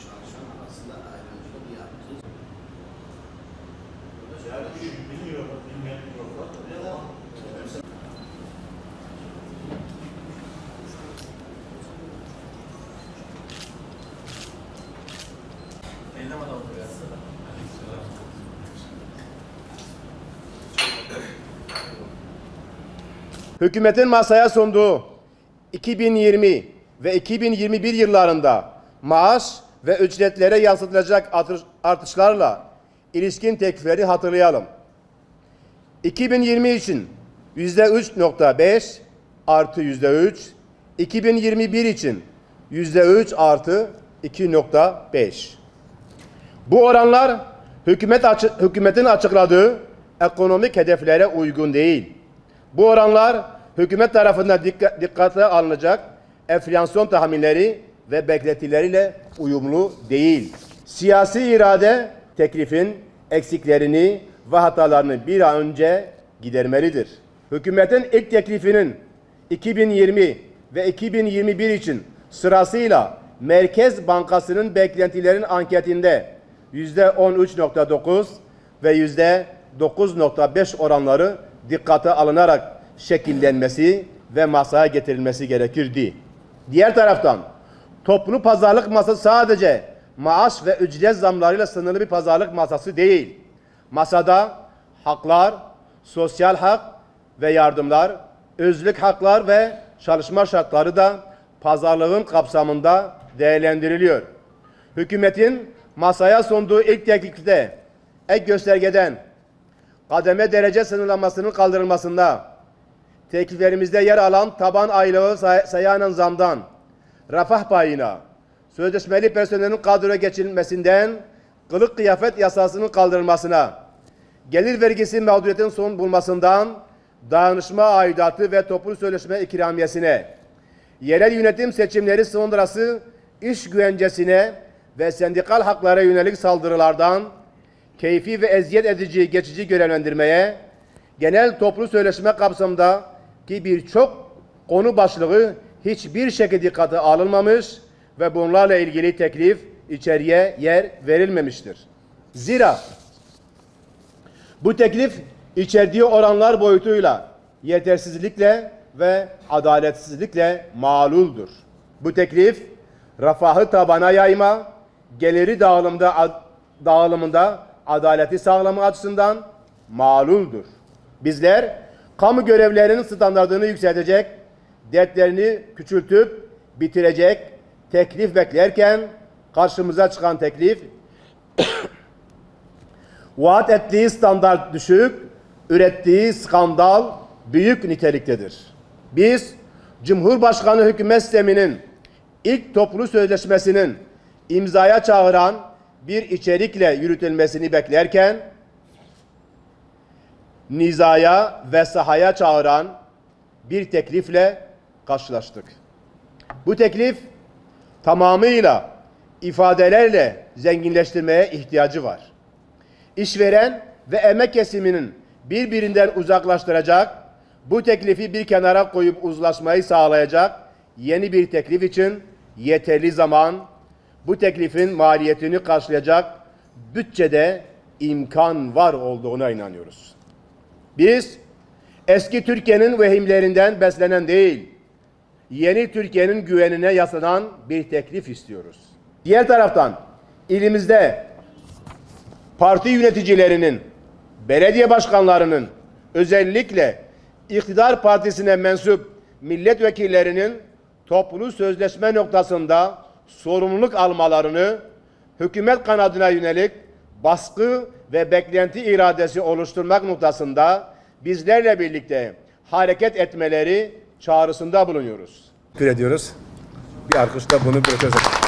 çalışan arasında ayrımcılık yaptığı. Yani bilmiyor, bilmeyen yok. Hükümetin masaya sunduğu 2020 ve 2021 yıllarında maaş ve ücretlere yansıtılacak artışlarla ilişkin teklifleri hatırlayalım. 2020 için %3.5 artı %3, 2021 için %3 artı 2.5. Bu oranlar hükümetin açıkladığı ekonomik hedeflere uygun değil. Bu oranlar hükümet tarafından dikkate alınacak enflasyon tahminleri ve beklentileriyle uyumlu değil. Siyasi irade teklifin eksiklerini ve hatalarını bir an önce gidermelidir. Hükümetin ilk teklifinin 2020 ve 2021 için sırasıyla Merkez Bankası'nın beklentilerin anketinde %13.9 ve %9.5 oranları dikkate alınarak şekillenmesi ve masaya getirilmesi gerekirdi. Diğer taraftan toplu pazarlık masası sadece maaş ve ücret zamlarıyla sınırlı bir pazarlık masası değil. Masada haklar, sosyal hak ve yardımlar, özlük haklar ve çalışma şartları da pazarlığın kapsamında değerlendiriliyor. Hükümetin masaya sunduğu ilk teklifte ek göstergeden kademe derece sınırlamasının kaldırılmasında, tekliflerimizde yer alan taban aylığı sayanen zamdan, refah payına, sözleşmeli personelin kadroya geçirilmesinden, kılık kıyafet yasasının kaldırılmasına, gelir vergisi mağduriyetin son bulmasından, dayanışma aidatı ve toplu sözleşme ikramiyesine, yerel yönetim seçimleri sonrası iş güvencesine ve sendikal haklara yönelik saldırılardan, keyfi ve eziyet edici geçici görevlendirmeye, genel toplu sözleşme kapsamında ki birçok konu başlığı hiçbir şekilde dikkate alınmamış ve bunlarla ilgili teklif içeriye yer verilmemiştir. Zira bu teklif içerdiği oranlar boyutuyla yetersizlikle ve adaletsizlikle mağluldur. Bu teklif refahı tabana yayma, geliri dağılımında adaleti sağlama açısından mağluldur. Bizler kamu görevlilerinin standartını yükseltecek, dertlerini küçültüp bitirecek teklif beklerken karşımıza çıkan teklif vaat ettiği standart düşük, ürettiği skandal büyük niteliktedir. Biz Cumhurbaşkanı hükümet sisteminin ilk toplu sözleşmesinin imzaya çağıran bir içerikle yürütülmesini beklerken nizaya ve sahaya çağıran bir teklifle karşılaştık. Bu teklif tamamıyla ifadelerle zenginleştirmeye ihtiyacı var. İşveren ve emek kesiminin birbirinden uzaklaştıracak, bu teklifi bir kenara koyup uzlaşmayı sağlayacak yeni bir teklif için yeterli zaman, bu teklifin maliyetini karşılayacak bütçede imkan var olduğuna inanıyoruz. Biz eski Türkiye'nin vehimlerinden beslenen değil, yeni Türkiye'nin güvenine yaslanan bir teklif istiyoruz. Diğer taraftan ilimizde parti yöneticilerinin, belediye başkanlarının, özellikle iktidar partisine mensup milletvekillerinin toplu sözleşme noktasında sorumluluk almalarını, hükümet kanadına yönelik baskı ve beklenti iradesi oluşturmak noktasında bizlerle birlikte hareket etmeleri çağrısında bulunuyoruz. Teşekkür ediyoruz. Bir alkışla bunu protesto.